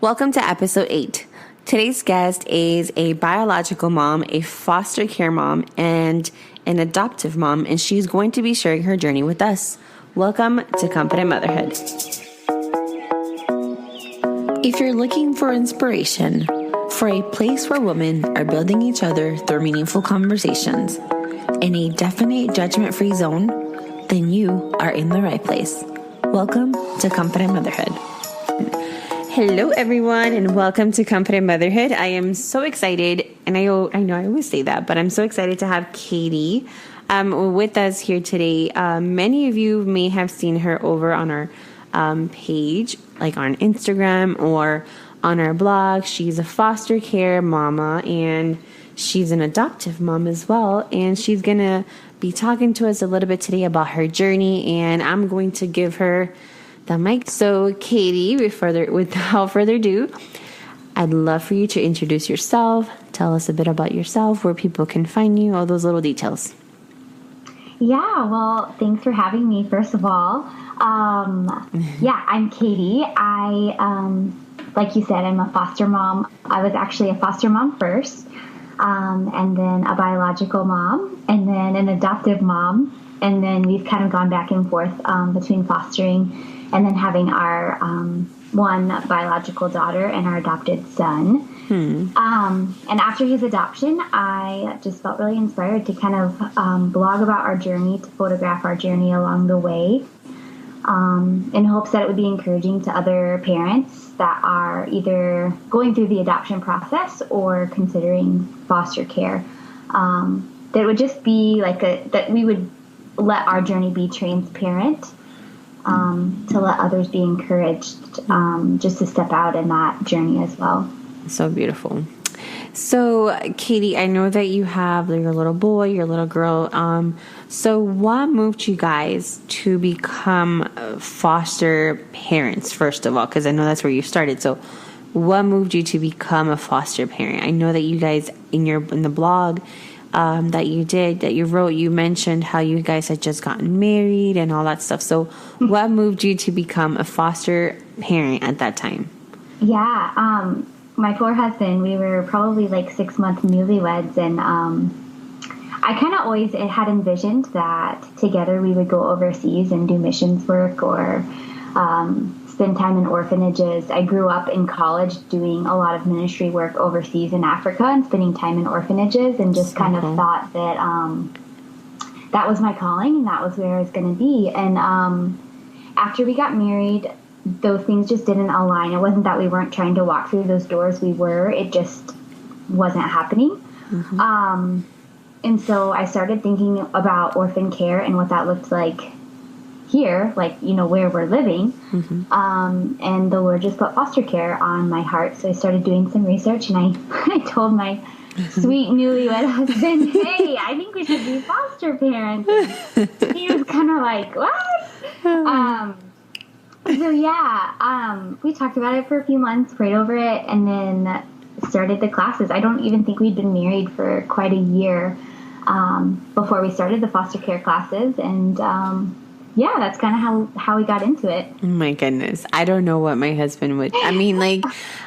Welcome to episode 8. Today's guest is a biological mom, a foster care mom, and an adoptive mom, and she's going to be sharing her journey with us. Welcome to Confident Motherhood. If you're looking for inspiration, for a place where women are building each other through meaningful conversations, in a definite judgment-free zone, then you are in the right place. Welcome to Confident Motherhood. Hello, everyone, and welcome to Confident Motherhood. I am so excited, and I know I always say that, but I'm so excited to have Katie with us here today. Many of you may have seen her over on our page, like on Instagram or on our blog. She's a foster care mama, and she's an adoptive mom as well, and she's going to be talking to us a little bit today about her journey, and I'm going to give her the mic. So, Katie, without further ado, I'd love for you to introduce yourself. Tell us a bit about yourself, where people can find you, all those little details. Yeah, well, thanks for having me, first of all. Yeah, I'm Katie. Like you said, I'm a foster mom. I was actually a foster mom first, and then a biological mom, and then an adoptive mom. And then we've kind of gone back and forth between fostering and then having our one biological daughter and our adopted son. And after his adoption, I just felt really inspired to kind of blog about our journey, to photograph our journey along the way, in hopes that it would be encouraging to other parents that are either going through the adoption process or considering foster care. That it would just be like that we would let our journey be transparent, to let others be encouraged just to step out in that journey as well. So beautiful. So, Katie, I know that you have your little boy, your little girl. So what moved you guys to become foster parents, first of all? Because I know that's where you started. So what moved you to become a foster parent? I know that you guys, in the blog that you wrote, you mentioned how you guys had just gotten married and all that stuff. So what moved you to become a foster parent at that time? Yeah, my poor husband, we were probably like 6 months newlyweds, and I kind of always had envisioned that together we would go overseas and do missions work or spend time in orphanages. I grew up in college doing a lot of ministry work overseas in Africa and spending time in orphanages, and just kind of thought that that was my calling and that was where I was going to be. And after we got married, those things just didn't align. It wasn't that we weren't trying to walk through those doors. We were. It just wasn't happening. And so I started thinking about orphan care and what that looked like here, like, where we're living. And the Lord just put foster care on my heart. So I started doing some research, and I told my sweet newlywed husband, hey, I think we should be foster parents. And he was kind of like, what? So yeah, we talked about it for a few months, prayed over it, and then started the classes. I don't even think we'd been married for quite a year before we started the foster care classes. And yeah, that's kind of how we got into it. Oh my goodness. I don't know what my husband would. I mean, like,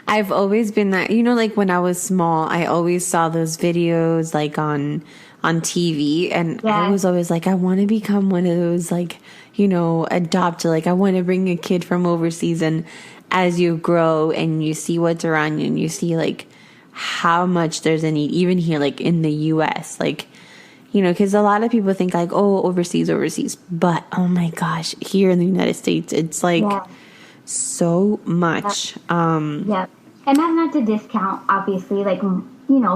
I've always been that, like when I was small, I always saw those videos like on TV, and I was always like, I want to become one of those, like, adopt, like, I want to bring a kid from overseas. And as you grow and you see what's around you and you see like how much there's a need, even here, like in the US, like, because a lot of people think like, oh, overseas, but oh my gosh, here in the United States, it's like so much. And that's not to discount, obviously, like,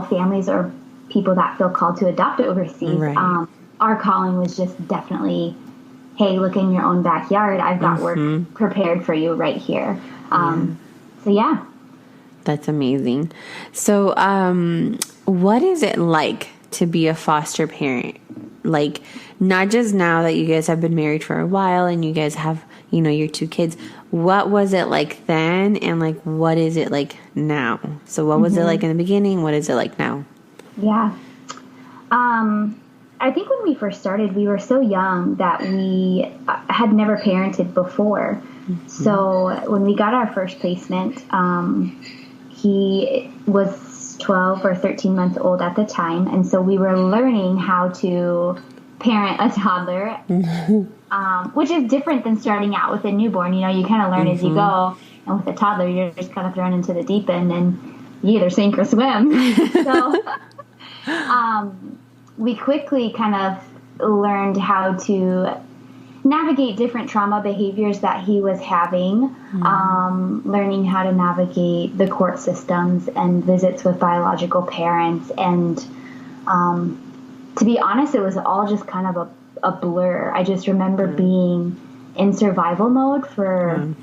families or people that feel called to adopt overseas. Right. Our calling was just definitely, hey, look in your own backyard. I've got work prepared for you right here. So yeah. That's amazing. So, what is it like to be a foster parent? Like, not just now that you guys have been married for a while and you guys have, your 2 kids. What was it like then? And like, what is it like now? So what was it like in the beginning? What is it like now? Yeah. I think when we first started, we were so young that we had never parented before. So when we got our first placement, he was 12 or 13 months old at the time. And so we were learning how to parent a toddler, which is different than starting out with a newborn. You know, you kind of learn as you go. And with a toddler, you're just kind of thrown into the deep end and you either sink or swim. So we quickly kind of learned how to navigate different trauma behaviors that he was having, learning how to navigate the court systems and visits with biological parents. And to be honest, it was all just kind of a blur. I just remember being in survival mode for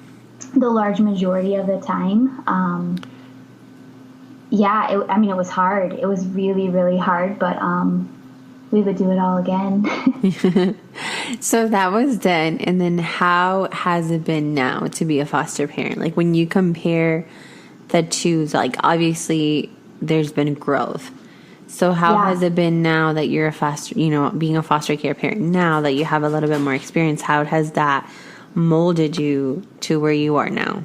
the large majority of the time. It was hard. It was really, really hard, but we would do it all again. So that was then. And then how has it been now to be a foster parent? Like when you compare the two, like obviously there's been growth. So how has it been now that you're being a foster care parent, now that you have a little bit more experience, how has that molded you to where you are now?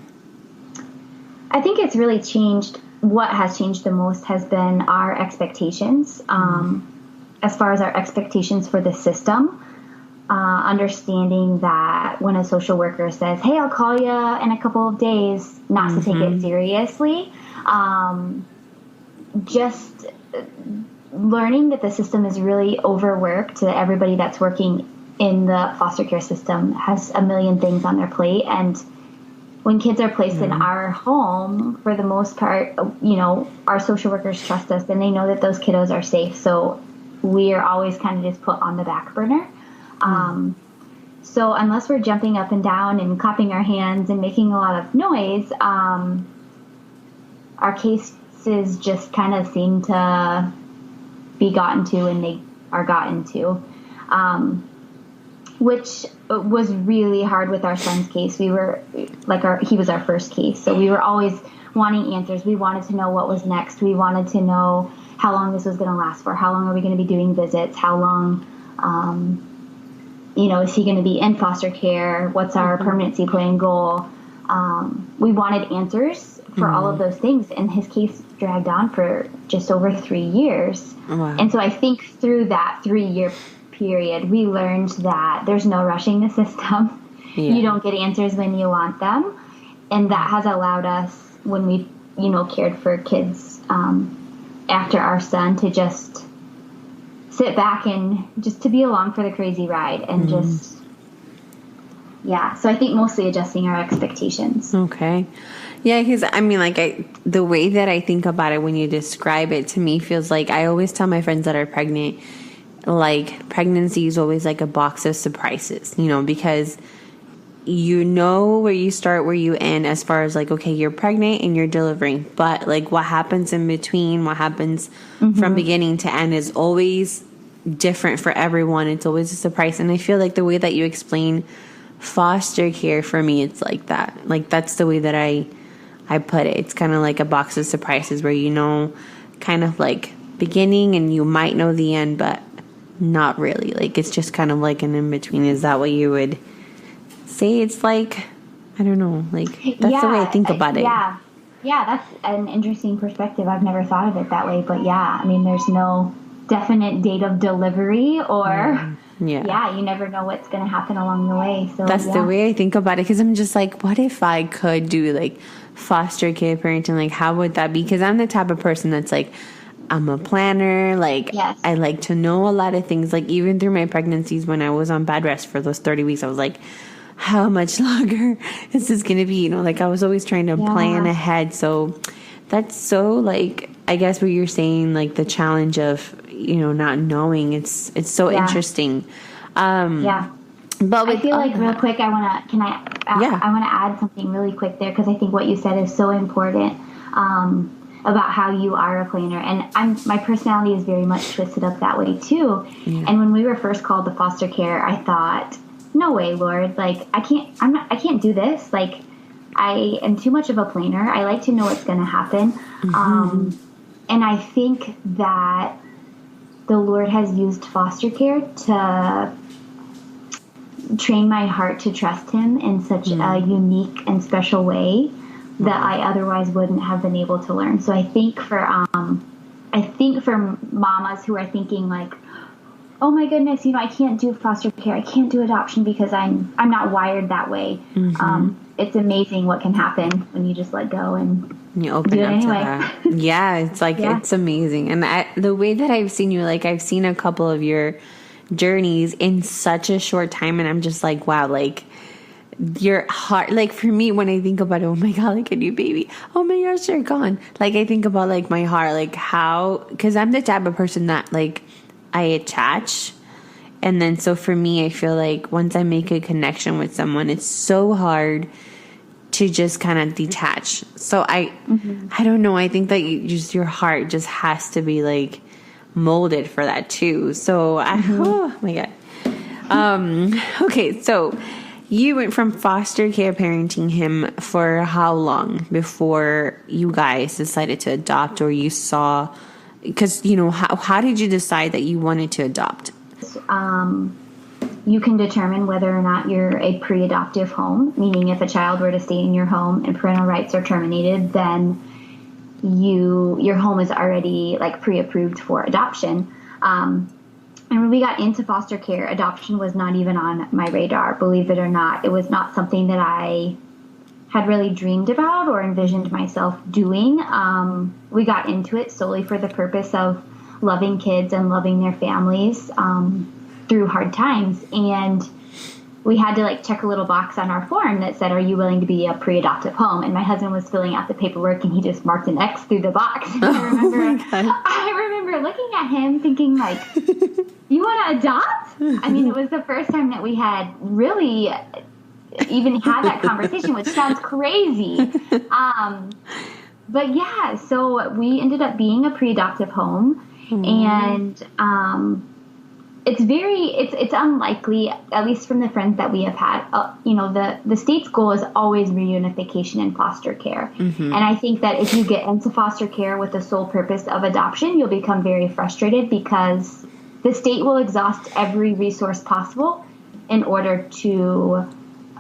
I think it's really changed. What has changed the most has been our expectations. As far as our expectations for the system, understanding that when a social worker says, hey, I'll call you in a couple of days, not to take it seriously. Just learning that the system is really overworked, that everybody that's working in the foster care system has a million things on their plate. And when kids are placed in our home, for the most part, our social workers trust us and they know that those kiddos are safe. So we are always kind of just put on the back burner. So unless we're jumping up and down and clapping our hands and making a lot of noise, our cases just kind of seem to be gotten to, and they are gotten to, which was really hard with our son's case. We were he was our first case. So we were always wanting answers. We wanted to know what was next. We wanted to know how long this was going to last for. How long are we going to be doing visits? How long, is he going to be in foster care? What's our permanency plan goal? We wanted answers for all of those things. And his case dragged on for just over 3 years. Wow. And so I think through that 3-year period, we learned that there's no rushing the system. Yeah. You don't get answers when you want them. And that has allowed us, when we, cared for kids after our son, to just sit back and just to be along for the crazy ride and so I think mostly adjusting our expectations. Okay. Yeah, because the way that I think about it when you describe it to me feels like I always tell my friends that are pregnant, like pregnancy is always like a box of surprises, because where you start, where you end, as far as like, okay, you're pregnant and you're delivering, but like what happens in between, what happens from beginning to end is always different for everyone. It's always a surprise. And I feel like the way that you explain foster care, for me, it's like that. Like that's the way that I put it. It's kind of like a box of surprises where kind of like beginning and you might know the end, but not really. Like it's just kind of like an in-between. Is that what you would say? It's like, I don't know, like that's the way I think about it. Yeah, that's an interesting perspective. I've never thought of it that way, but there's no definite date of delivery or you never know what's going to happen along the way. So that's the way I think about it, because I'm just like, what if I could do like foster care parenting? Like how would that be? Because I'm the type of person that's like, I'm a planner. Like I like to know a lot of things. Like even through my pregnancies, when I was on bed rest for those 30 weeks, I was like, how much longer is this going to be? Like I was always trying to plan ahead. So that's so like, I guess what you're saying, like the challenge of, not knowing, it's so interesting. But I feel like real quick, I want to add something really quick there, because I think what you said is so important, about how you are a planner. And my personality is very much twisted up that way too. Yeah. And when we were first called to foster care, I thought, no way, Lord, like I can't do this. Like I am too much of a planner. I like to know what's going to happen. And I think that the Lord has used foster care to trained my heart to trust him in such a unique and special way that I otherwise wouldn't have been able to learn. So I think for mamas who are thinking like, oh my goodness, I can't do foster care, I can't do adoption because I'm not wired that way. It's amazing what can happen when you just let go and you open do it up anyway. to that. Yeah, it's like it's amazing. And the way that I've seen you, like I've seen a couple of your journeys in such a short time, and I'm just like, wow, like your heart, like for me when I think about it, oh my god, like a new baby, oh my gosh, they're gone. Like I think about like my heart, like how, because I'm the type of person that like I attach, and then so for me I feel like once I make a connection with someone, it's so hard to just kind of detach. So I don't know, I think that your heart just has to be like molded for that too. So oh my god. Okay, so you went from foster care parenting him for how long before you guys decided to adopt, or you saw, because how did you decide that you wanted to adopt? You can determine whether or not you're a pre-adoptive home, meaning if a child were to stay in your home and parental rights are terminated, then your home is already like pre-approved for adoption. And when we got into foster care, adoption was not even on my radar, believe it or not. It was not something that I had really dreamed about or envisioned myself doing. We got into it solely for the purpose of loving kids and loving their families through hard times. And we had to like check a little box on our form that said, are you willing to be a pre-adoptive home? And my husband was filling out the paperwork and he just marked an X through the box. And I remember looking at him thinking like, you want to adopt? I mean, it was the first time that we had really even had that conversation, which sounds crazy. But yeah, so we ended up being a pre-adoptive home. And it's unlikely, at least from the friends that we have had, the state's goal is always reunification in foster care. And I think that if you get into foster care with the sole purpose of adoption, you'll become very frustrated because the state will exhaust every resource possible in order to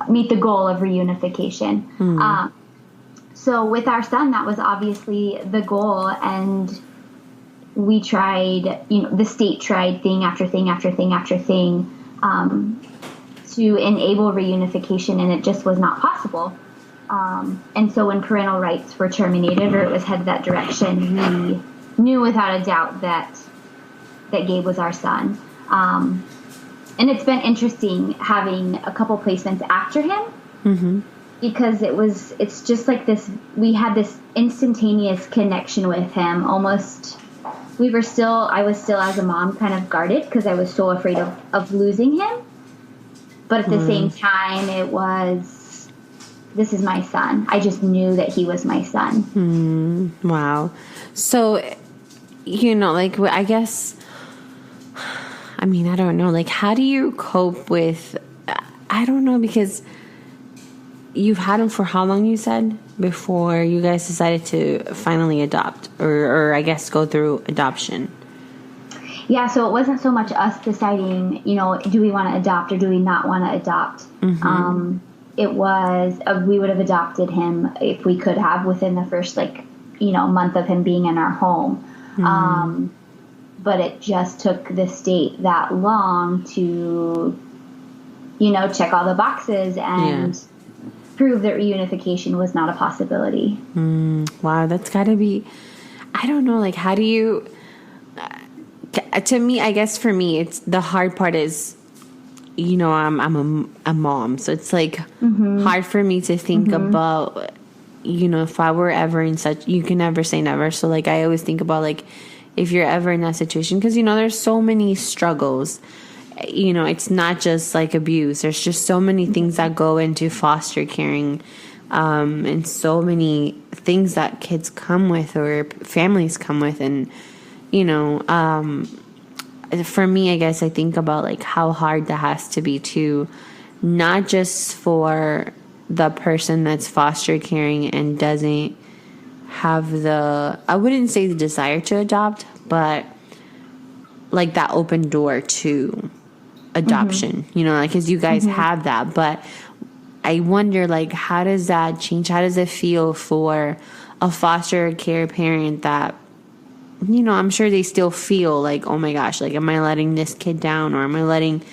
meet the goal of reunification. So with our son, that was obviously the goal, and we tried, the state tried thing after thing after thing after thing to enable reunification, and it just was not possible. And so when parental rights were terminated, or it was headed that direction, we knew without a doubt that Gabe was our son. And it's been interesting having a couple placements after him, because it's just like this, we had this instantaneous connection with him. Almost, I was still as a mom kind of guarded because I was so afraid of losing him. But at the same time, it was, this is my son. I just knew that he was my son. Wow. So, like, I guess, I mean, I don't know, like, how do you cope with, I don't know, because you've had him for how long, you said, before you guys decided to finally adopt, or I guess go through adoption? Yeah, so it wasn't so much us deciding, do we want to adopt or do we not want to adopt? It was, we would have adopted him if we could have within the first, month of him being in our home. But it just took the state that long to, check all the boxes and prove that reunification was not a possibility. Wow, that's got to be, I don't know, like, how do you, to me, I guess for me, it's the hard part is, I'm a mom, so it's like hard for me to think about, if I were ever in such, you can never say never. So like, I always think about like, if you're ever in that situation, because, there's so many struggles, it's not just like abuse. There's just so many things that go into foster caring, and so many things that kids come with or families come with. And, for me, I guess I think about like how hard that has to be too, not just for the person that's foster caring and doesn't have I wouldn't say the desire to adopt, but like that open door to adoption, you know, like, because you guys have that. But I wonder, like, how does that change? How does it feel for a foster care parent that, you know, I'm sure they still feel like, oh my gosh, like, am I letting this kid down, or am I letting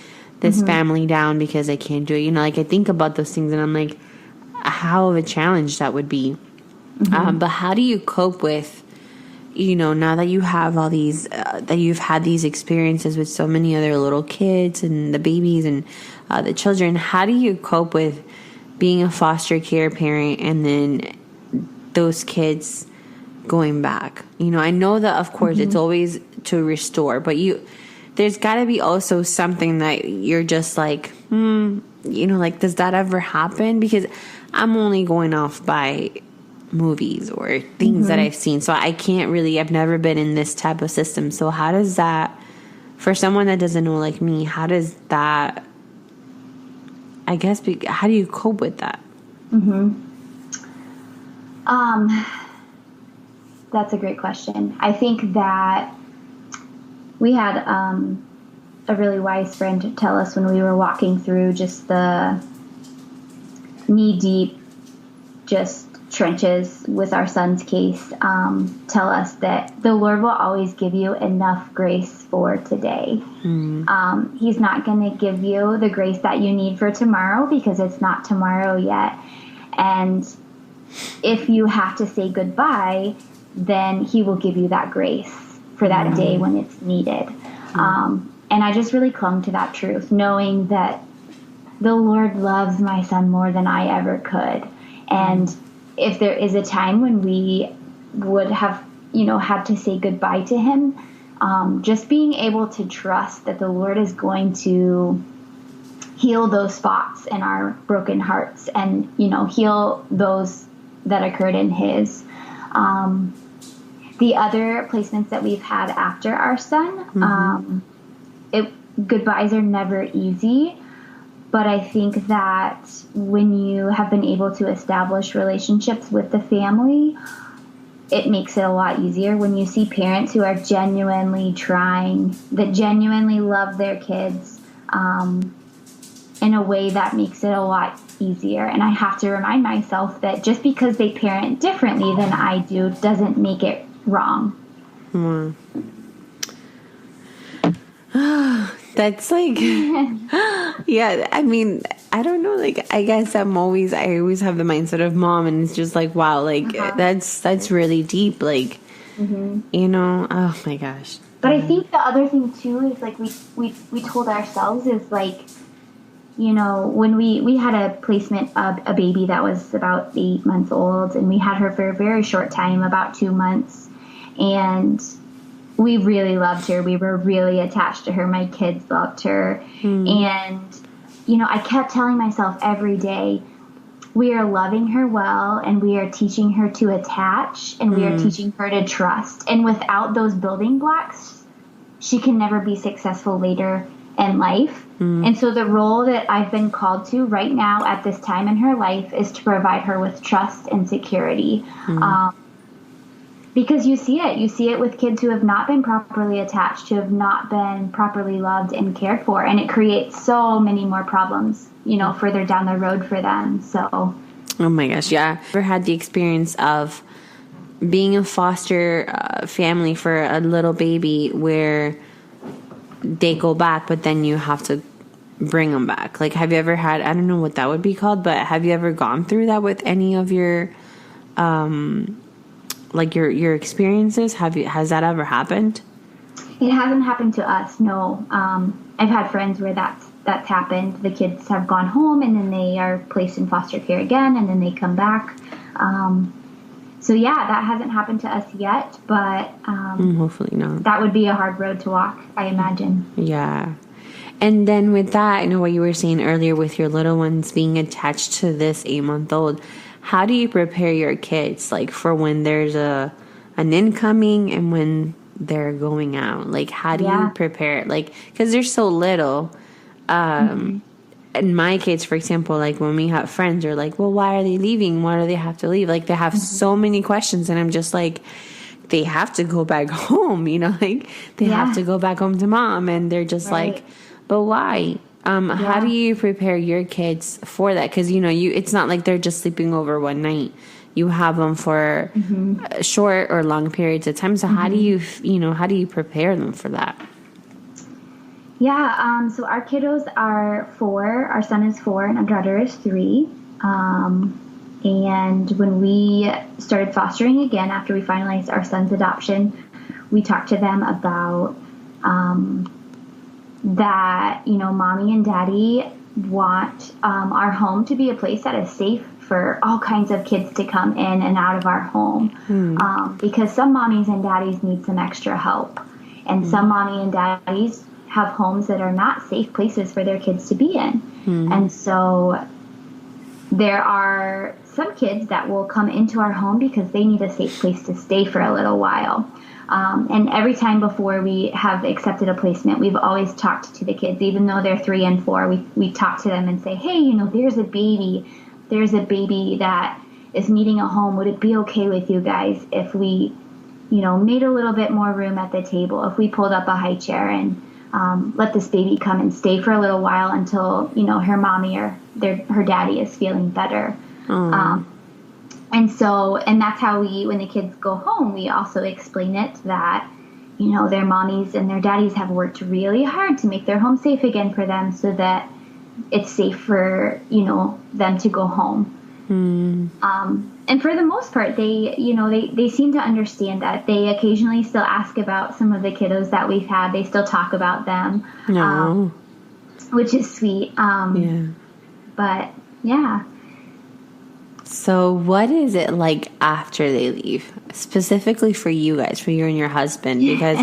this family down because I can't do it? You know, like, I think about those things and I'm like, how of a challenge that would be. But how do you cope with, you know, now that you have all these, that you've had these experiences with so many other little kids and the babies and the children, how do you cope with being a foster care parent and then those kids going back? You know, I know that, of course, it's always to restore, but there's got to be also something that you're just like, you know, like, does that ever happen? Because I'm only going off by movies or things that I've seen, so I can't really, I've never been in this type of system. So how does that, for someone that doesn't know, like me, how does that, I guess, how do you cope with that? That's a great question. I think that we had a really wise friend tell us when we were walking through just the knee-deep, just trenches with our son's case, tell us that the Lord will always give you enough grace for today. He's not going to give you the grace that you need for tomorrow because it's not tomorrow yet. And if you have to say goodbye, then he will give you that grace for that day when it's needed. And I just really clung to that truth, knowing that the Lord loves my son more than I ever could. And if there is a time when we would have, you know, had to say goodbye to him, just being able to trust that the Lord is going to heal those spots in our broken hearts and, you know, heal those that occurred in his. The other placements that we've had after our son, goodbyes are never easy. But I think that when you have been able to establish relationships with the family, it makes it a lot easier. When you see parents who are genuinely trying, that genuinely love their kids in a way that makes it a lot easier. And I have to remind myself that just because they parent differently than I do doesn't make it wrong. That's like, yeah, I mean, I don't know, like, I guess I always have the mindset of mom, and it's just like, wow, like, that's really deep, like, you know, oh my gosh. But I think the other thing too is, like, we told ourselves is, like, you know, when we had a placement of a baby that was about 8 months old, and we had her for a very short time, about 2 months, and we really loved her. We were really attached to her. My kids loved her. And, you know, I kept telling myself every day, we are loving her well, and we are teaching her to attach, and we are teaching her to trust. And without those building blocks, she can never be successful later in life. And so the role that I've been called to right now at this time in her life is to provide her with trust and security. Because you see it with kids who have not been properly attached, who have not been properly loved and cared for, and it creates so many more problems, you know, further down the road for them. So, oh my gosh, yeah. Ever had the experience of being a foster family for a little baby where they go back, but then you have to bring them back? Like, have you ever had, I don't know what that would be called, but have you ever gone through that with any of your like your experiences? Has that ever happened? It hasn't happened to us, no. I've had friends where that's happened. The kids have gone home, and then they are placed in foster care again, and then they come back. So yeah, that hasn't happened to us yet, but hopefully not. That would be a hard road to walk, I imagine. Yeah. And then with that, I know what you were saying earlier with your little ones being attached to this 8-month-old. How do you prepare your kids, like, for when there's an incoming and when they're going out? Like, how do you prepare? Like, because they're so little. In my case, for example, like, when we have friends, they're like, well, why are they leaving? Why do they have to leave? Like, they have so many questions, and I'm just like, they have to go back home, you know, like, they have to go back home to mom, and they're just like, But why? How do you prepare your kids for that? Because, it's not like they're just sleeping over one night. You have them for short or long periods of time. So how do you, how do you prepare them for that? Yeah. So our kiddos are 4. Our son is 4 and our daughter is 3. And when we started fostering again, after we finalized our son's adoption, we talked to them about that, mommy and daddy want our home to be a place that is safe for all kinds of kids to come in and out of our home. Because some mommies and daddies need some extra help. And some mommy and daddies have homes that are not safe places for their kids to be in. And so there are some kids that will come into our home because they need a safe place to stay for a little while. And every time before we have accepted a placement, we've always talked to the kids, even though they're 3 and 4, we talk to them and say, hey, there's a baby that is needing a home. Would it be okay with you guys if we, made a little bit more room at the table, if we pulled up a high chair and let this baby come and stay for a little while until, her mommy or her daddy is feeling better. And that's how when the kids go home, we also explain it that, their mommies and their daddies have worked really hard to make their home safe again for them so that it's safe for, them to go home. And for the most part, they seem to understand that. They occasionally still ask about some of the kiddos that we've had. They still talk about them, which is sweet. But yeah. So what is it like after they leave, specifically for you guys, for you and your husband? Because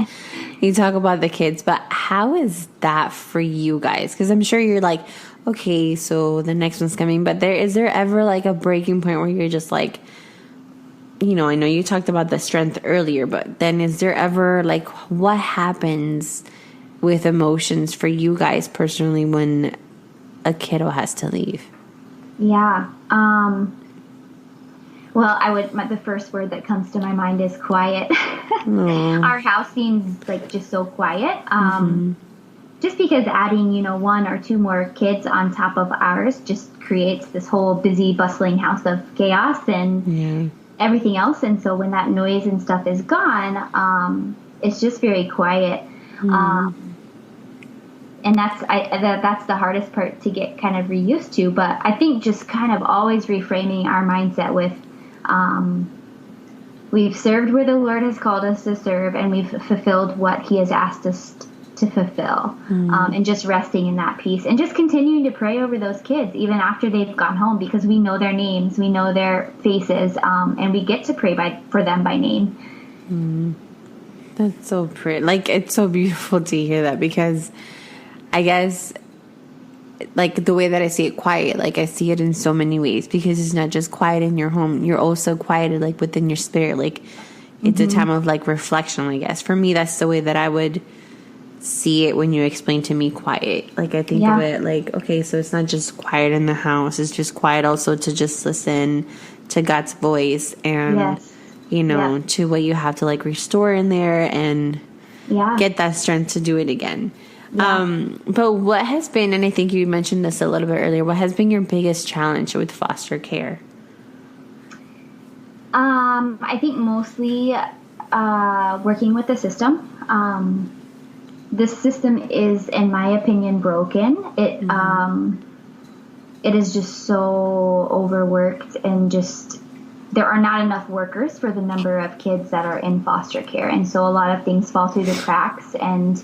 you talk about the kids, but how is that for you guys? Because I'm sure you're like, okay, so the next one's coming. But is there ever like a breaking point where you're just like, I know you talked about the strength earlier, but then is there ever like, what happens with emotions for you guys personally when a kiddo has to leave? Yeah. Well, the first word that comes to my mind is quiet. Our house seems like just so quiet. Just because adding, 1 or 2 more kids on top of ours just creates this whole busy, bustling house of chaos and everything else. And so when that noise and stuff is gone, it's just very quiet. And that's the hardest part to get kind of reused to. But I think just kind of always reframing our mindset with, we've served where the Lord has called us to serve, and we've fulfilled what He has asked us to fulfill, and just resting in that peace and just continuing to pray over those kids even after they've gone home, because we know their names, we know their faces, and we get to pray for them by name. That's so pretty. Like, it's so beautiful to hear that, because I guess, like, the way that I see it quiet, like, I see it in so many ways, because it's not just quiet in your home. You're also quieted, like, within your spirit. Like, it's a time of, like, reflection, I guess. For me, that's the way that I would see it when you explain to me quiet. Like, I think of it like, okay, so it's not just quiet in the house. It's just quiet also to just listen to God's voice and, to what you have to, like, restore in there and get that strength to do it again. But what has been, and I think you mentioned this a little bit earlier, what has been your biggest challenge with foster care? I think mostly working with the system. This system is, in my opinion, broken. It is just so overworked, and just there are not enough workers for the number of kids that are in foster care, and so a lot of things fall through the cracks, and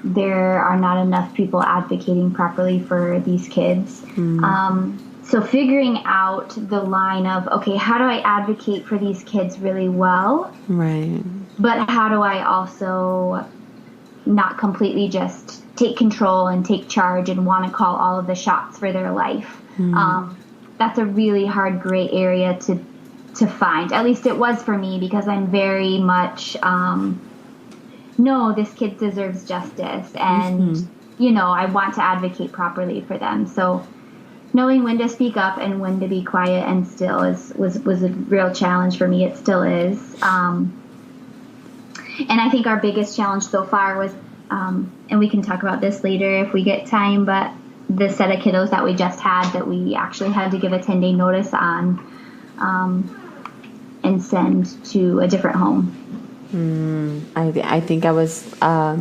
there are not enough people advocating properly for these kids. So figuring out the line of, okay, how do I advocate for these kids really well? Right. But how do I also not completely just take control and take charge and want to call all of the shots for their life? That's a really hard gray area to find. At least it was for me, because I'm very much, no, this kid deserves justice, and, I want to advocate properly for them. So knowing when to speak up and when to be quiet and still was a real challenge for me. It still is. And I think our biggest challenge so far was and we can talk about this later if we get time, but the set of kiddos that we just had that we actually had to give a 10-day notice on and send to a different home. I think I was, I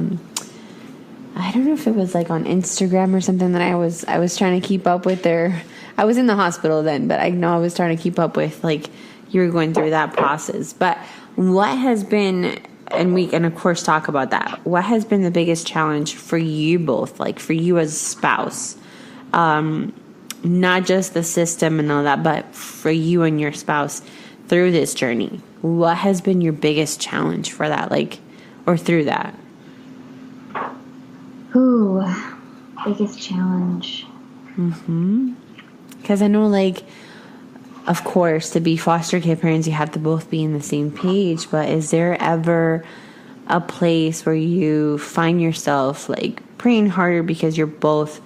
don't know if it was like on Instagram or something that I was trying to keep up with there. I was in the hospital then, but I know I was trying to keep up with, like, you were going through that process. But what has been, and we can of course talk about that, what has been the biggest challenge for you both, like for you as a spouse? Not just the system and all that, but for you and your spouse through this journey. What has been your biggest challenge for that, like, or through that? Ooh, biggest challenge. Because I know, like, of course, to be foster care parents, you have to both be in the same page. But is there ever a place where you find yourself, like, praying harder because you're both,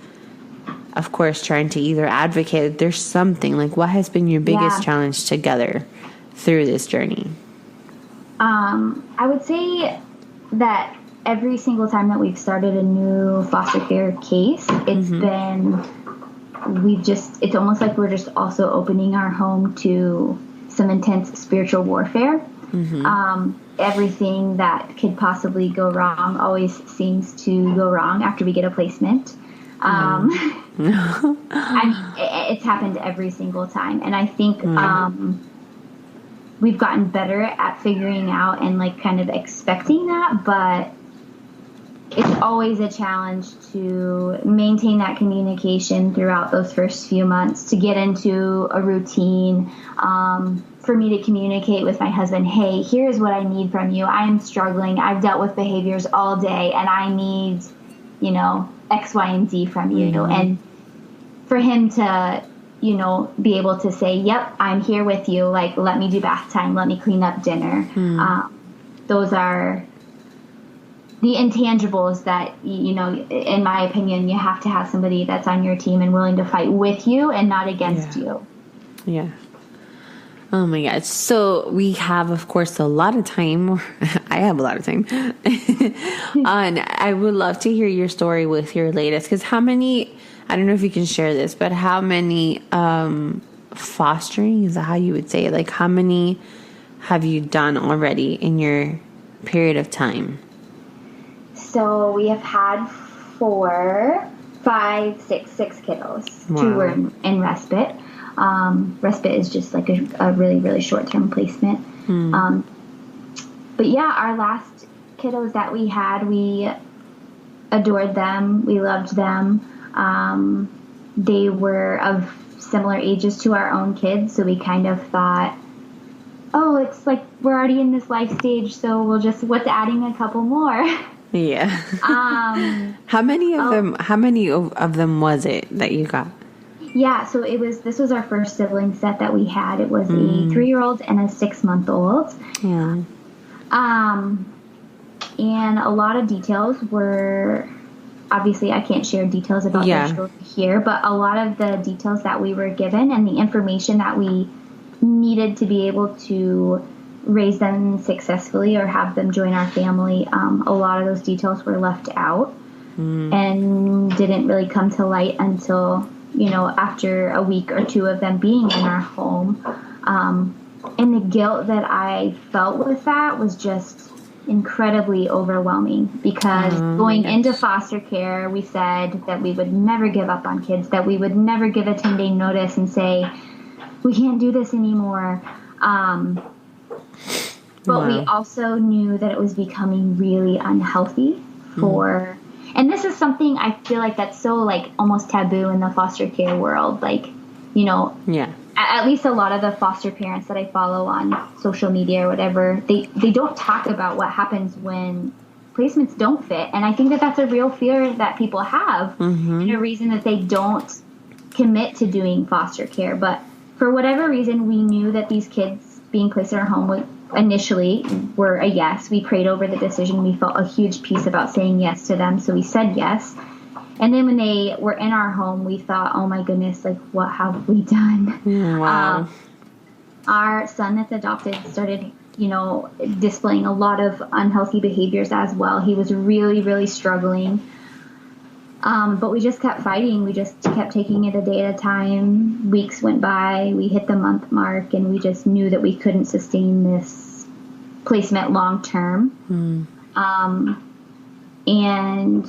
of course, trying to either advocate? There's something, like, what has been your biggest challenge together through this journey? I would say that every single time that we've started a new foster care case, it's been, it's almost like we're just also opening our home to some intense spiritual warfare. Everything that could possibly go wrong always seems to go wrong after we get a placement. It's happened every single time. And I think we've gotten better at figuring out and, like, kind of expecting that, but it's always a challenge to maintain that communication throughout those first few months, to get into a routine, for me to communicate with my husband, hey, here's what I need from you. I'm struggling. I've dealt with behaviors all day, and I need, X, Y, and Z from you. And for him to, be able to say, yep, I'm here with you. Like, let me do bath time. Let me clean up dinner. Those are the intangibles that, in my opinion, you have to have somebody that's on your team and willing to fight with you and not against you. Yeah. Oh my God. So we have, of course, a lot of time. I have a lot of time. And I would love to hear your story with your latest, because how many, I don't know if you can share this, but how many fostering, is that how you would say it? Like, how many have you done already in your period of time? So we have had 4, 5, 6 kiddos. Wow. 2 were in respite. Respite is just like a really, really short-term placement. But yeah, our last kiddos that we had, we adored them. We loved them. They were of similar ages to our own kids, so we kind of thought, oh, it's like we're already in this life stage, so what's adding a couple more? Yeah. How many of them was it that you got? Yeah, so this was our first sibling set that we had. It was a 3-year-old and a 6-month-old. Yeah. And a lot of details were, obviously I can't share details about their children here, but a lot of the details that we were given and the information that we needed to be able to raise them successfully or have them join our family, a lot of those details were left out and didn't really come to light until, after a week or 2 of them being in our home. And the guilt that I felt with that was just incredibly overwhelming, because going into foster care, we said that we would never give up on kids, that we would never give a 10-day notice and say, we can't do this anymore. But we also knew that it was becoming really unhealthy for, and this is something I feel like that's so, like, almost taboo in the foster care world. Like, at least a lot of the foster parents that I follow on social media or whatever, they don't talk about what happens when placements don't fit. And I think that that's a real fear that people have, and a reason that they don't commit to doing foster care. But for whatever reason, we knew that these kids being placed in our home initially were a yes. We prayed over the decision. We felt a huge peace about saying yes to them, so we said yes. And then when they were in our home, we thought, oh my goodness, like, what have we done? Wow. Our son that's adopted started displaying a lot of unhealthy behaviors as well. He was really, really struggling. But we just kept fighting. We just kept taking it a day at a time. Weeks went by. We hit the month mark, and we just knew that we couldn't sustain this placement long term. And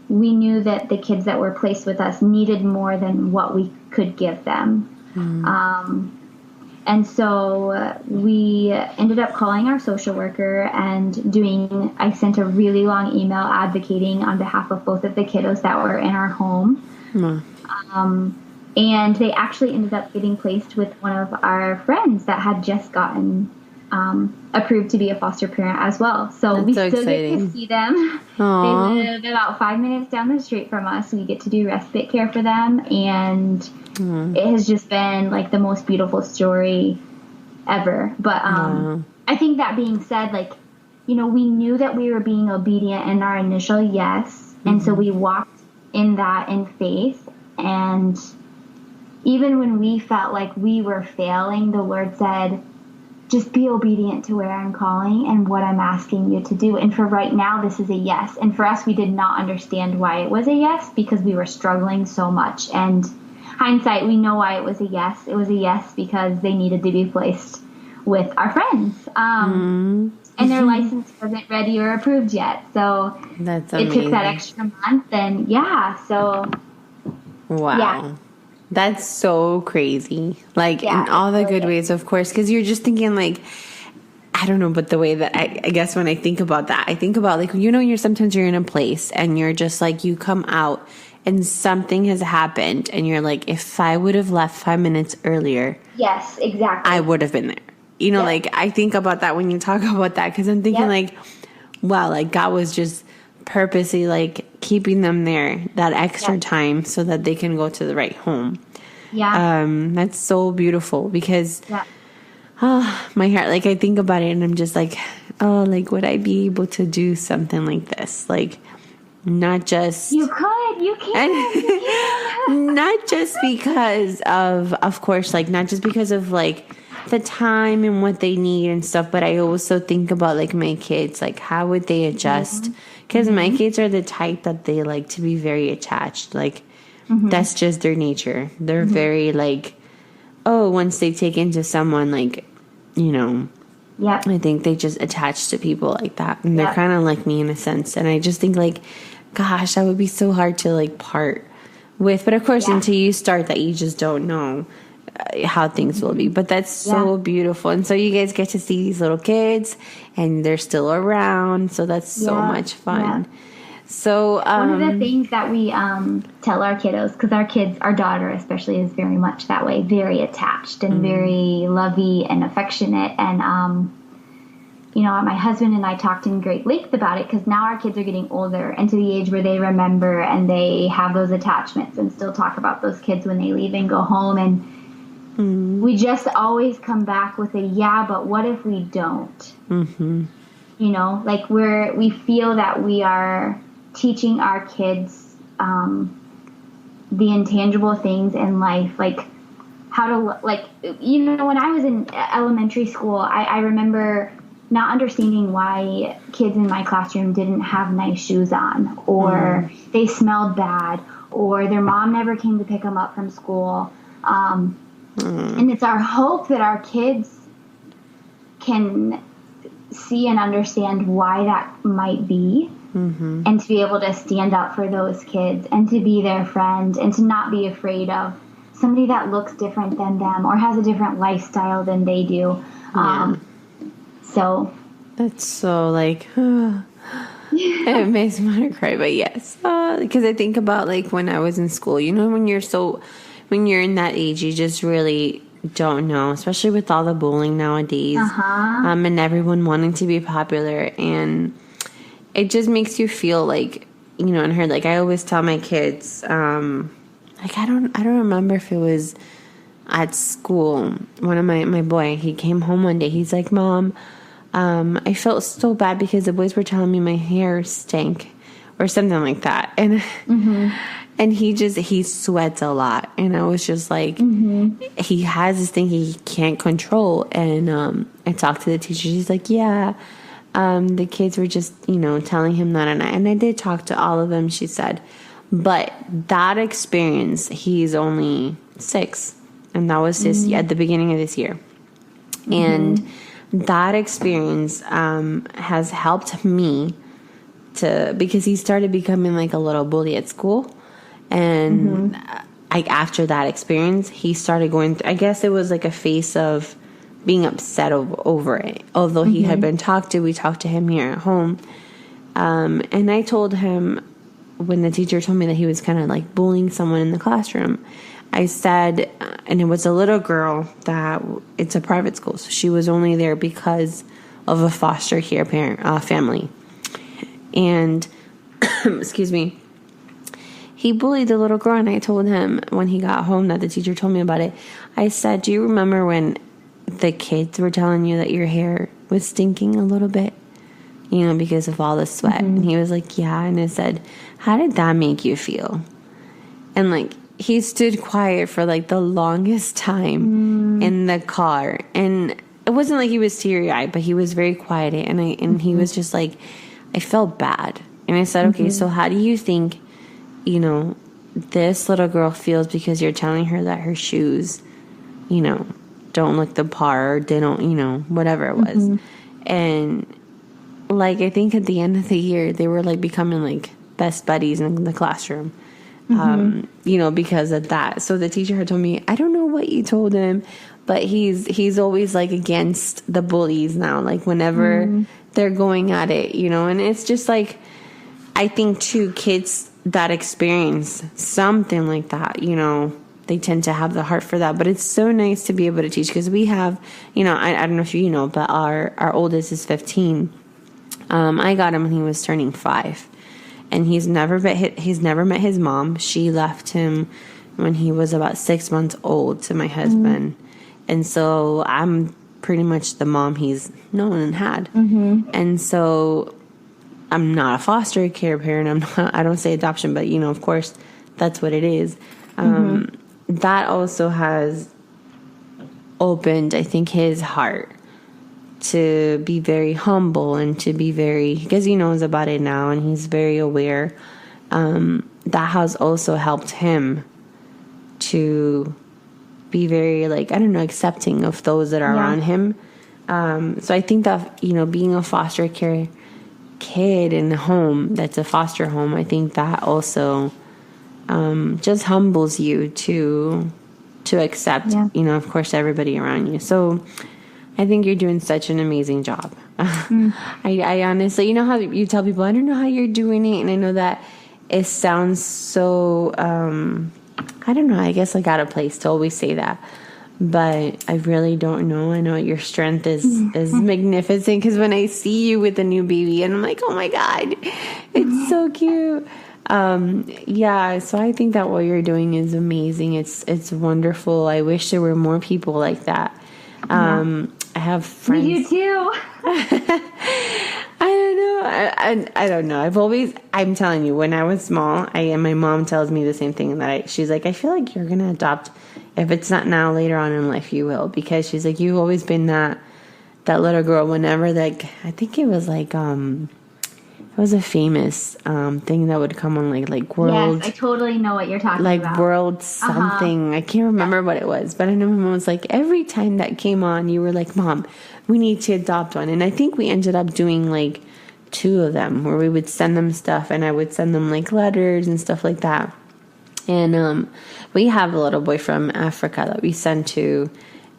we knew that the kids that were placed with us needed more than what we could give them. And so we ended up calling our social worker and I sent a really long email advocating on behalf of both of the kiddos that were in our home. And they actually ended up getting placed with one of our friends that had just gotten approved to be a foster parent as well. So That's we so still exciting. get to see them. Aww. They live about 5 minutes down the street from us. We get to do respite care for them, and it has just been like the most beautiful story ever. But I think that being said, we knew that we were being obedient in our initial yes, and so we walked in that in faith. And even when we felt like we were failing, the Lord said, just be obedient to where I'm calling and what I'm asking you to do. And for right now, this is a yes. And for us, we did not understand why it was a yes, because we were struggling so much. And hindsight, we know why it was a yes. It was a yes because they needed to be placed with our friends. And their license wasn't ready or approved yet. So That's it amazing. took that extra month. And so Wow. Yeah. That's so crazy. In all the good ways, of course, because you're just thinking I don't know, but the way that I guess when I think about that, I think about sometimes you're in a place and you're just you come out and something has happened and you're like, if I would have left 5 minutes earlier, yes, exactly. I would have been there. I think about that when you talk about that, because I'm thinking wow, God was just purposely keeping them there that extra time so that they can go to the right home. That's so beautiful, because my heart, I think about it and I'm just would I be able to do something like this? Not just You can. not just because of course, not just because of the time and what they need and stuff, but I also think about my kids, how would they adjust? Because my kids are the type that they like to be very attached. That's just their nature. They're very once they take into someone, I think they just attach to people like that. And they're kind of like me in a sense. And I just think gosh, that would be so hard to part with. But of course, until you start that, you just don't know how things will be. But that's so beautiful. And so you guys get to see these little kids and they're still around. So that's so much fun. So one of the things that we tell our kiddos, because our daughter especially is very much that way, very attached and very lovey and affectionate. And my husband and I talked in great length about it, because now our kids are getting older and to the age where they remember and they have those attachments and still talk about those kids when they leave and go home. And we just always come back with but what if we don't? We feel that we are teaching our kids the intangible things in life, how to, when I was in elementary school, I remember not understanding why kids in my classroom didn't have nice shoes on, or they smelled bad, or their mom never came to pick them up from school. And it's our hope that our kids can see and understand why that might be, and to be able to stand up for those kids and to be their friend and to not be afraid of somebody that looks different than them or has a different lifestyle than they do. So that's so it makes me want to cry, but yes, because I think about when I was in school, when you're in that age, you just really don't know, especially with all the bullying nowadays, and everyone wanting to be popular, and it just makes you feel and her, I always tell my kids, I don't remember if it was at school. One of my boy, he came home one day, he's like, Mom, I felt so bad because the boys were telling me my hair stank or something like that. And And he sweats a lot. And I was just like, he has this thing he can't control. And I talked to the teacher. She's like, yeah, the kids were just, telling him that. And I did talk to all of them, she said. But that experience, he's only 6. And that was just at the beginning of this year. And that experience has helped me because he started becoming like a little bully at school. And after that experience, he started going through, I guess it was like a phase of being upset over it. Although he had been we talked to him here at home. And I told him, when the teacher told me that he was kind of like bullying someone in the classroom, I said, and it was a little girl that it's a private school. So she was only there because of a foster care family. And, excuse me, he bullied the little girl. And I told him when he got home that the teacher told me about it. I said, do you remember when the kids were telling you that your hair was stinking a little bit? Because of all the sweat. And he was like, yeah. And I said, how did that make you feel? And like, he stood quiet for like the longest time in the car. And it wasn't like he was teary-eyed, but he was very quiet. And he was just like, I felt bad. And I said, okay, so how do you think, this little girl feels because you're telling her that her shoes, don't look the part, they don't, whatever it was. And like, I think at the end of the year, they were like becoming like best buddies in the classroom, because of that. So the teacher had told me, I don't know what you told him, but he's always like against the bullies now, like whenever they're going at it, and it's just like, I think too, kids that experience something like that, they tend to have the heart for that. But it's so nice to be able to teach, because we have, I don't know if you know, but our oldest is 15. I got him when he was turning 5, and he's never met his mom. She left him when he was about 6 months old to my husband. And so I'm pretty much the mom he's known and had. And so I'm not a foster care parent. I don't say adoption, but of course that's what it is. That also has opened, I think, his heart to be very humble and to be because he knows about it now and he's very aware. That has also helped him to be very, accepting of those that are around him. So I think that, being a foster care kid in a home that's a foster home, I think that also just humbles you to accept, of course, everybody around you. So I think you're doing such an amazing job. I honestly, how you tell people, I don't know how you're doing it. And I know that it sounds so, I don't know, I guess I got a place to always say that. But I really don't know. I know your strength is magnificent, because when I see you with a new baby, and I'm like, oh my God, it's so cute. So I think that what you're doing is amazing. It's wonderful. I wish there were more people like that. I have friends. Me too. I don't know. I'm telling you, when I was small, my mom tells me the same thing, she's like, I feel like you're going to adopt. If it's not now, later on in life, you will, because she's like, you've always been that little girl. Whenever, I think it was it was a famous thing that would come on like World. Yes, I totally know what you're talking about. World something. I can't remember what it was, but I know my mom was like, every time that came on, you were like, Mom, we need to adopt one. And I think we ended up doing 2 of them, where we would send them stuff, and I would send them letters and stuff like that. And we have a little boy from Africa that we send to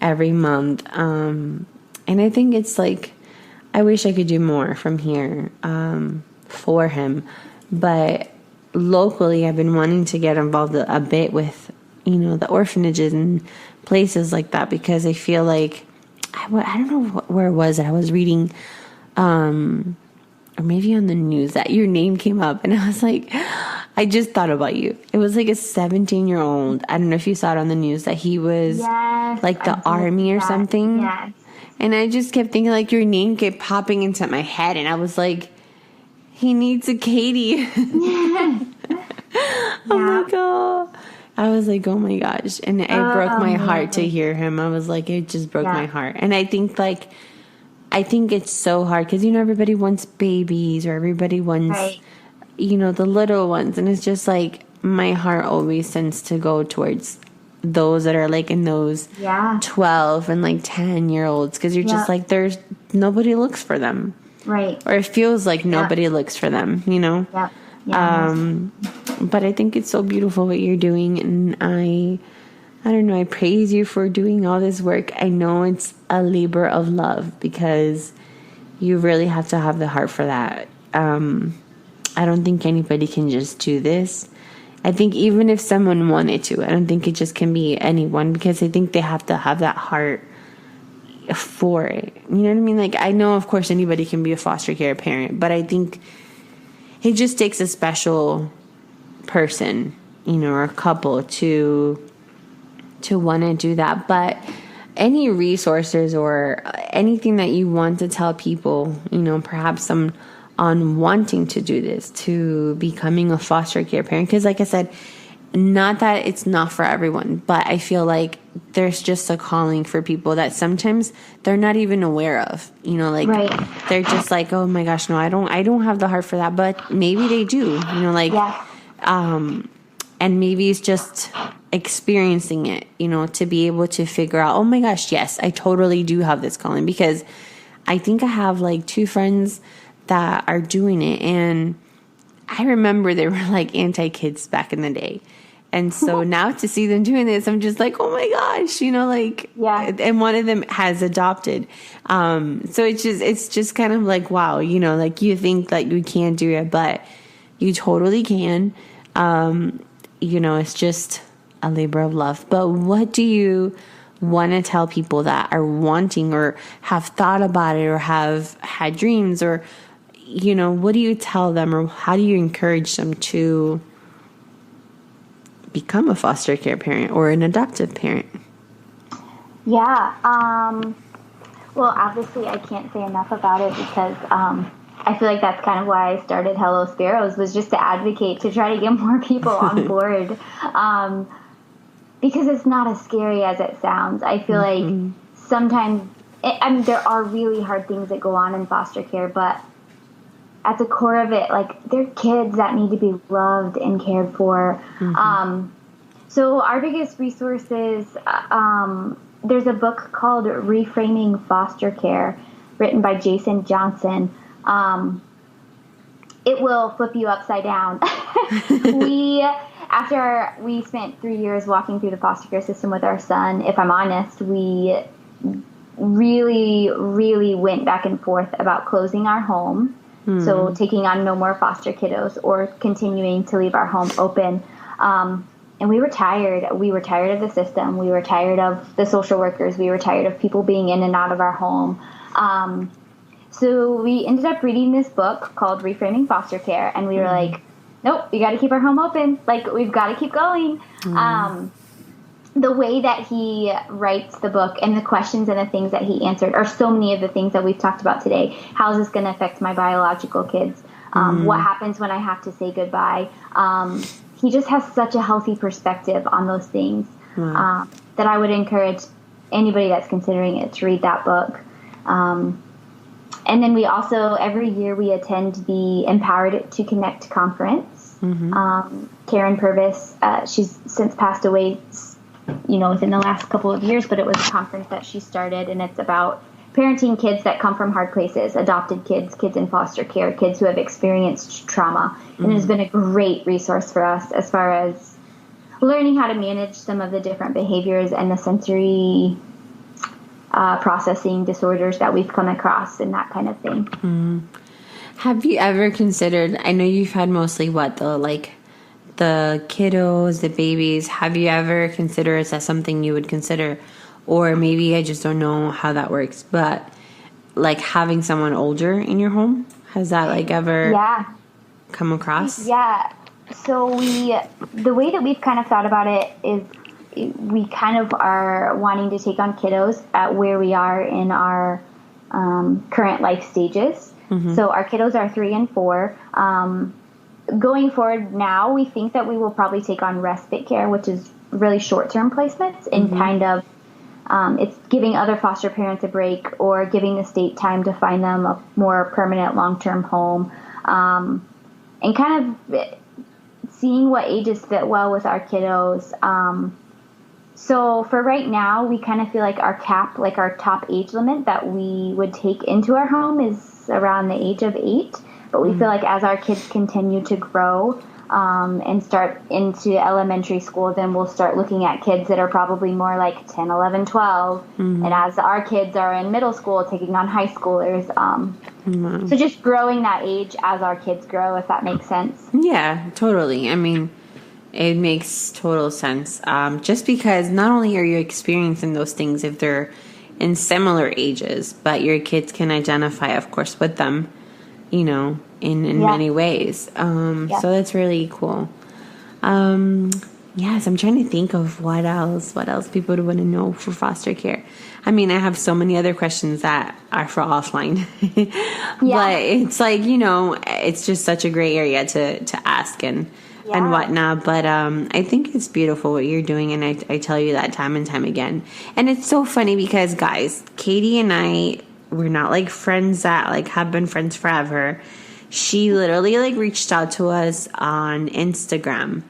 every month. And I think it's I wish I could do more from here for him. But locally, I've been wanting to get involved a bit with, the orphanages and places like that, because I feel like, I don't know where it was that I was reading, or maybe on the news, that your name came up, and I was like, I just thought about you. It was a 17-year-old. I don't know if you saw it on the news, that he was the army or something. Yes. And I just kept thinking, your name kept popping into my head, and I was like, he needs a Katie. I'm like, oh. I was like, oh my gosh. And it broke my heart to hear him. I was like, it just broke my heart. And I think it's so hard because, everybody wants babies or everybody wants, the little ones. And it's just like my heart always tends to go towards those that are like in those 12 and like 10-year-olds because you're just like, there's nobody looks for them. Right. Or it feels like nobody looks for them, Yeah. But I think it's so beautiful what you're doing, and I don't know, I praise you for doing all this work. I know it's a labor of love because you really have to have the heart for that. I don't think anybody can just do this. I think even if someone wanted to, I don't think it just can be anyone because I think they have to have that heart for it. You know what I mean? Like, I know, of course, anybody can be a foster care parent, but I think it just takes a special person, or a couple to want to do that. But any resources or anything that you want to tell people, perhaps on wanting to do this, to becoming a foster care parent, because like I said, not that it's not for everyone, but I feel like there's just a calling for people that sometimes they're not even aware of, they're just like, oh my gosh, no, I don't have the heart for that, but maybe they do, and maybe it's just experiencing it, to be able to figure out, oh my gosh, yes, I totally do have this calling, because I think I have like 2 friends that are doing it, and I remember they were like anti-kids back in the day. And so now to see them doing this, I'm just like, oh my gosh, and one of them has adopted. So it's just kind of like, wow, like you think that you can't do it, but you totally can. It's just a labor of love. But what do you want to tell people that are wanting or have thought about it or have had dreams, or, what do you tell them, or how do you encourage them to become a foster care parent or an adoptive parent? Yeah. Well, obviously I can't say enough about it because I feel like that's kind of why I started Hello Sparrows, was just to advocate, to try to get more people on board. Because it's not as scary as it sounds. I feel like sometimes, there are really hard things that go on in foster care, but at the core of it, like, they're kids that need to be loved and cared for. So our biggest resources, there's a book called Reframing Foster Care, written by Jason Johnson. It will flip you upside down. After we spent 3 years walking through the foster care system with our son, if I'm honest, we really, really went back and forth about closing our home. So taking on no more foster kiddos, or continuing to leave our home open. And we were tired. We were tired of the system. We were tired of the social workers. We were tired of people being in and out of our home. So we ended up reading this book called Reframing Foster Care. And we were like, nope, we got to keep our home open. Like, we've got to keep going. The way that he writes the book and the questions and the things that he answered are so many of the things that we've talked about today. How is this going to affect my biological kids? What happens when I have to say goodbye? He just has such a healthy perspective on those things that I would encourage anybody that's considering it to read that book. And then we also, every year we attend the Empowered to Connect conference. Karen Purvis, she's since passed away, within the last couple of years, but it was a conference that she started, and it's about parenting kids that come from hard places, adopted kids, kids in foster care, kids who have experienced trauma. And it has been a great resource for us as far as learning how to manage some of the different behaviors and the sensory processing disorders that we've come across and that kind of thing. Have you ever considered, I know you've had mostly the kiddos, the babies, have you ever considered, is that something you would consider, or maybe I just don't know how that works, but like having someone older in your home, has that ever come across? Yeah. So the way that we've kind of thought about it is we kind of are wanting to take on kiddos at where we are in our current life stages. So our kiddos are 3 and 4. going forward now, we think that we will probably take on respite care, which is really short-term placements, and kind of it's giving other foster parents a break or giving the state time to find them a more permanent long-term home, and kind of seeing what ages fit well with our kiddos. So for right now, we kind of feel like our cap, like our top age limit that we would take into our home is around the age of 8. But we feel like as our kids continue to grow and start into elementary school, then we'll start looking at kids that are probably more like 10, 11, 12. And as our kids are in middle school, taking on high schoolers. So just growing that age as our kids grow, if that makes sense. Yeah, totally. I mean, it makes total sense. Just because not only are you experiencing those things if they're in similar ages, but your kids can identify, of course, with them, you know, in many ways. So that's really cool. Yes, I'm trying to think of what else people would want to know for foster care. I mean, I have so many other questions that are for offline, but it's like, you know, it's just such a great area to ask and whatnot. But I think it's beautiful what you're doing, and I tell you that time and time again. And it's so funny because, guys, Katie and I, we're not like friends that like have been friends forever. She literally like reached out to us on Instagram,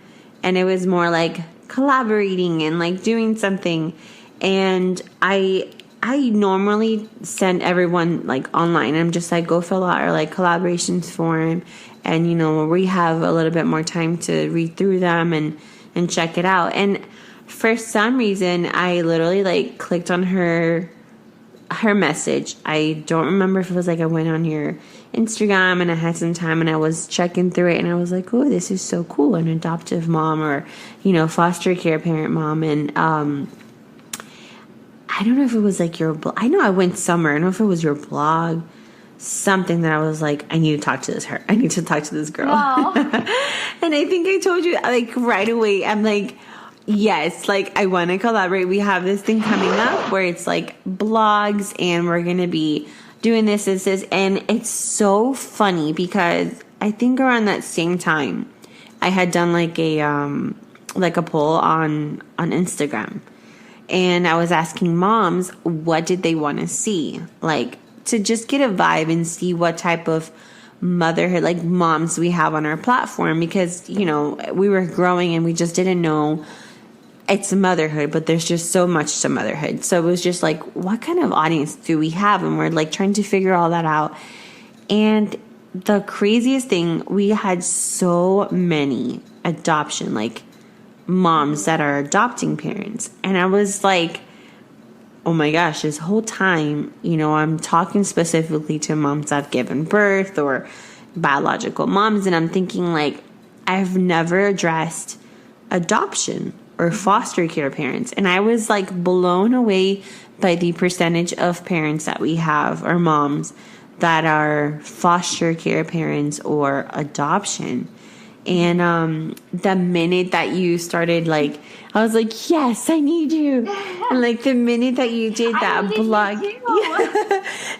and it was more like collaborating and like doing something. And I normally send everyone like online. I'm just like, go fill out our like collaborations form, and you know, we have a little bit more time to read through them and check it out. And for some reason, I literally like clicked on her message. I don't remember if it was like I went on your Instagram and I had some time and I was checking through it, and I was like, oh, this is so cool, an adoptive mom, or, you know, foster care parent mom. And I don't know if it was like your I know I went somewhere. I don't know if it was your blog, something that I was like, I need to talk to I need to talk to this girl. And I think I told you like right away, I'm like, yes, like I want to collaborate. We have this thing coming up where it's like blogs, and we're going to be doing this. And it's so funny because I think around that same time I had done like a poll on Instagram, and I was asking moms what did they want to see, like to just get a vibe and see what type of motherhood, like moms we have on our platform, because, you know, we were growing and we just didn't know it's motherhood, but there's just so much to motherhood. So it was just like, what kind of audience do we have? And we're like trying to figure all that out. And the craziest thing, we had so many adoption, like moms that are adopting parents. And I was like, oh my gosh, this whole time, you know, I'm talking specifically to moms that have given birth or biological moms. And I'm thinking like, I've never addressed adoption or foster care parents. And I was like blown away by the percentage of parents that we have, or moms that are foster care parents or adoption. And the minute that you started, like, I was like, yes, I need you. And like the minute that you did that blog,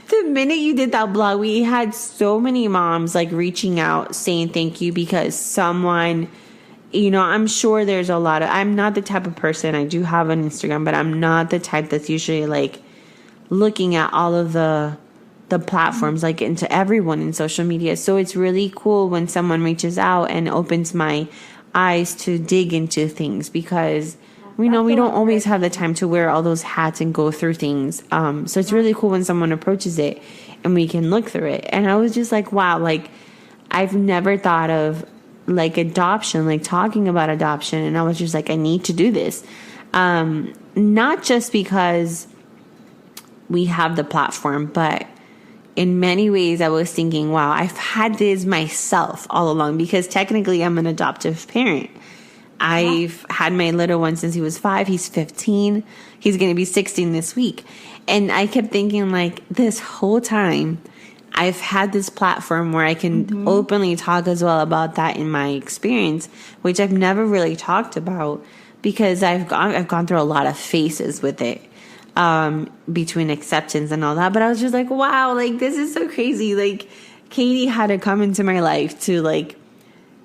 the minute you did that blog, we had so many moms like reaching out saying thank you, because someone, you know, I'm sure there's a lot of, I'm not the type of person, I do have an Instagram, but I'm not the type that's usually like looking at all of the platforms, like into everyone in social media. So it's really cool when someone reaches out and opens my eyes to dig into things, because we know we don't always have the time to wear all those hats and go through things. So it's really cool when someone approaches it and we can look through it. And I was just like, wow, like I've never thought of like adoption, like talking about adoption. And I was just like, I need to do this. Not just because we have the platform, but in many ways I was thinking, wow, I've had this myself all along, because technically I'm an adoptive parent. I've had my little one since he was 5. He's 15. He's going to be 16 this week. And I kept thinking like this whole time, I've had this platform where I can openly talk as well about that in my experience, which I've never really talked about, because I've gone through a lot of phases with it, between acceptance and all that. But I was just like, wow, like this is so crazy. Like Katie had to come into my life to like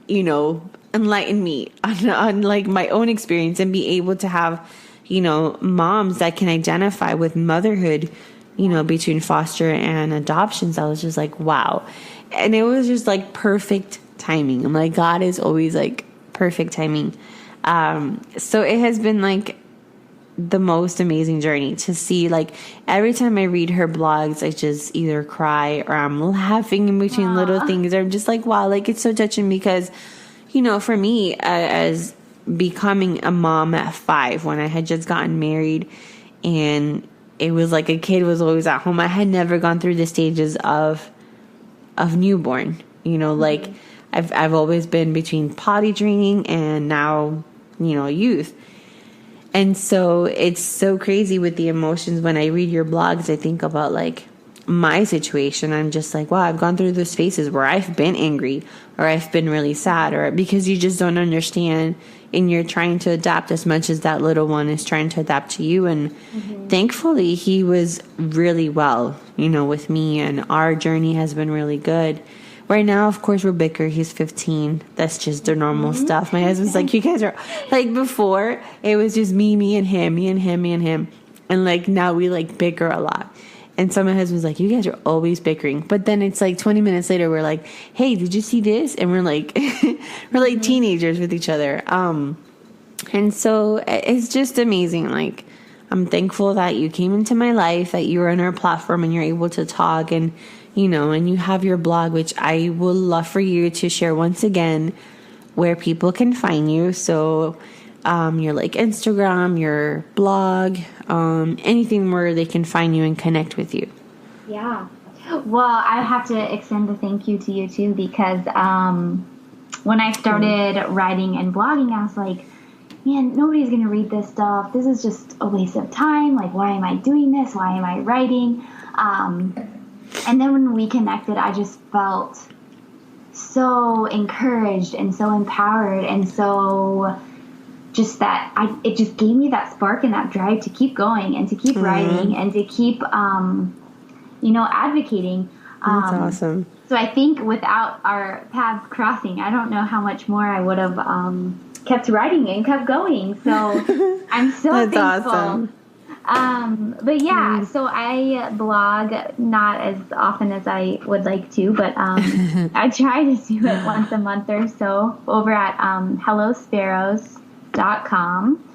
enlighten me on like my own experience and be able to have, moms that can identify with motherhood, between foster and adoptions. I was just like, wow. And it was just like perfect timing. I'm like, God is always like perfect timing. So it has been like the most amazing journey to see, like, every time I read her blogs, I just either cry or I'm laughing in between little things. Or I'm just like, wow, like, it's so touching because, for me, as becoming a mom at 5, when I had just gotten married and it was like a kid was always at home, I had never gone through the stages of newborn, like I've always been between potty training and now, youth. And so it's so crazy with the emotions. When I read your blogs, I think about like my situation. I'm just like, wow, I've gone through those phases where I've been angry or I've been really sad, or because you just don't understand and you're trying to adapt as much as that little one is trying to adapt to you. And thankfully he was really well, with me, and our journey has been really good. Right now, of course, we're bicker. He's 15. That's just the normal stuff. My husband's like, you guys are like, before it was just me and him, me and him. And like now we like bicker a lot. And so my husband's like, you guys are always bickering. But then it's like 20 minutes later, we're like, hey, did you see this? And we're like, we're like teenagers with each other. And so it's just amazing. Like, I'm thankful that you came into my life, that you were on our platform and you're able to talk, and, and you have your blog, which I would love for you to share once again where people can find you. So, your like Instagram, your blog, anything where they can find you and connect with you. Yeah. Well, I have to extend a thank you to you too, because when I started writing and blogging, I was like, man, nobody's going to read this stuff. This is just a waste of time. Like, why am I doing this? Why am I writing? And then when we connected, I just felt so encouraged and so empowered, and so just that it just gave me that spark and that drive to keep going and to keep writing and to keep, advocating. That's awesome. So I think without our paths crossing, I don't know how much more I would have kept writing and kept going. So I'm so That's thankful. Awesome. But yeah, so I blog not as often as I would like to, but I try to do it once a month or so over at hellosparrows.com.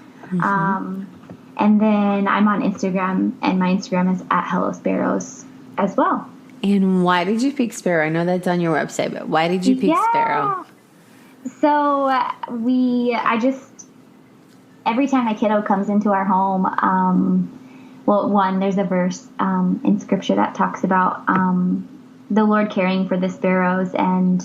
And then I'm on Instagram, and my Instagram is at hellosparrows as well. And why did you pick Sparrow? I know that's on your website, but why did you pick Sparrow? So every time my kiddo comes into our home, there's a verse in scripture that talks about the Lord caring for the sparrows, and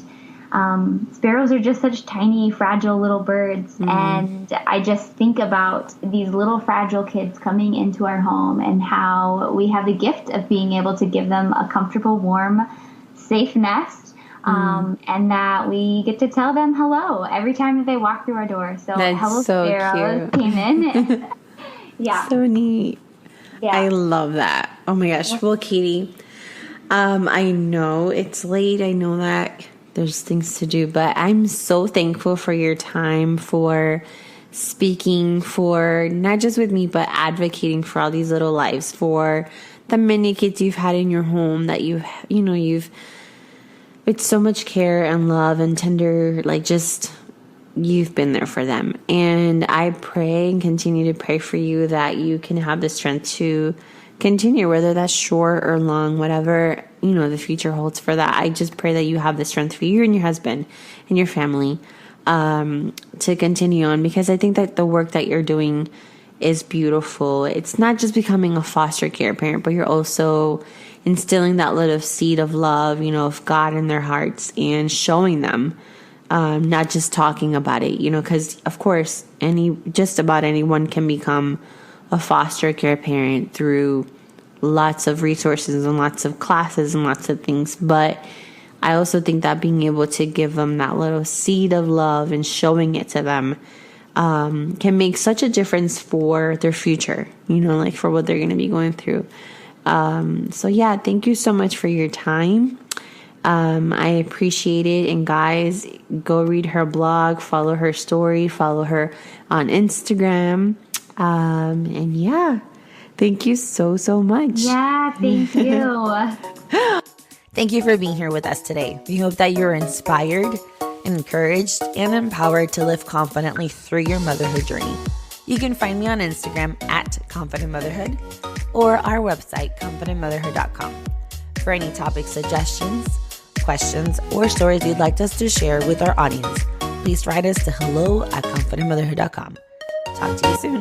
sparrows are just such tiny, fragile little birds. And I just think about these little fragile kids coming into our home and how we have the gift of being able to give them a comfortable, warm, safe nest. And that we get to tell them hello every time that they walk through our door. So that's hello, so sparrows came in. Yeah. So neat. Yeah. I love that. Oh my gosh. Well, Katie, I know it's late. I know that there's things to do, but I'm so thankful for your time, for speaking, for not just with me, but advocating for all these little lives, for the many kids you've had in your home that you've with so much care and love and tender, like, just, you've been there for them. And I pray and continue to pray for you that you can have the strength to continue, whether that's short or long, whatever, the future holds for that. I just pray that you have the strength for you and your husband and your family, to continue on, because I think that the work that you're doing is beautiful. It's not just becoming a foster care parent, but you're also instilling that little seed of love, of God in their hearts, and showing them, not just talking about it, because of course just about anyone can become a foster care parent through lots of resources and lots of classes and lots of things. But I also think that being able to give them that little seed of love and showing it to them, can make such a difference for their future, like for what they're going to be going through. So yeah, thank you so much for your time. I appreciate it. And guys, go read her blog, follow her story, follow her on Instagram. And yeah, thank you so, so much. Yeah, thank you. Thank you for being here with us today. We hope that you're inspired, encouraged, and empowered to live confidently through your motherhood journey. You can find me on Instagram at Confident Motherhood or our website, confidentmotherhood.com. For any topic suggestions, questions, or stories you'd like us to share with our audience, please write us to hello@confidentmotherhood.com. Talk to you soon.